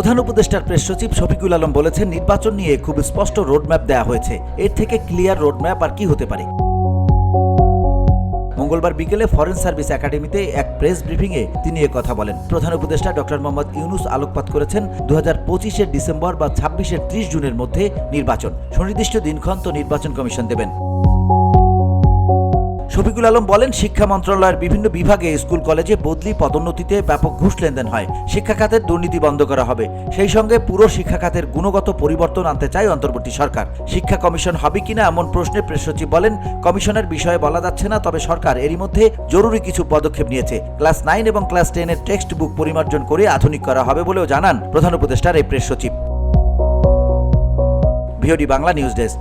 প্রধান উপদেষ্টার প্রেস সচিব শফিকুল আলম বলেছেন, নির্বাচন নিয়ে খুব স্পষ্ট রোডম্যাপ দেওয়া হয়েছে। এর থেকে ক্লিয়ার রোডম্যাপ আর কি হতে পারে? মঙ্গলবার বিকেলে ফরেন সার্ভিস একাডেমিতে এক প্রেস ব্রিফিংয়ে তিনি কথা বলেন। প্রধান উপদেষ্টা ডক্টর মোহাম্মদ ইউনুস আলোকপাত করেছেন 2025-এর ডিসেম্বর বা 26-এর 30 জুনের মধ্যে নির্বাচন। সুনির্দিষ্ট দিনক্ষণ তো নির্বাচন কমিশন দেবেন। শফিকুল আলম বলেন, শিক্ষা মন্ত্রণালয়ের বিভিন্ন বিভাগে স্কুল কলেজে বদলি পদোন্নতিতে ব্যাপক ঘুষ লেনদেন হয়। শিক্ষা খাতের দুর্নীতি বন্ধ করা হবে। সেই সঙ্গে পুরো শিক্ষা খাতের গুণগত পরিবর্তন আনতে চায় অন্তর্বর্তী সরকার। শিক্ষা কমিশন হবে কিনা এমন প্রশ্নে প্রেস সচিব বলেন, কমিশনের বিষয়ে বলা যাচ্ছে না, তবে সরকার এরই মধ্যে জরুরি কিছু পদক্ষেপ নিয়েছে। ক্লাস 9 এবং ক্লাস 10-এর টেক্সট বুক পরিমার্জন করে আধুনিক করা হবে বলেও জানান প্রধান উপদেষ্টার এই প্রেস সচিব। VOD Bangla news desk.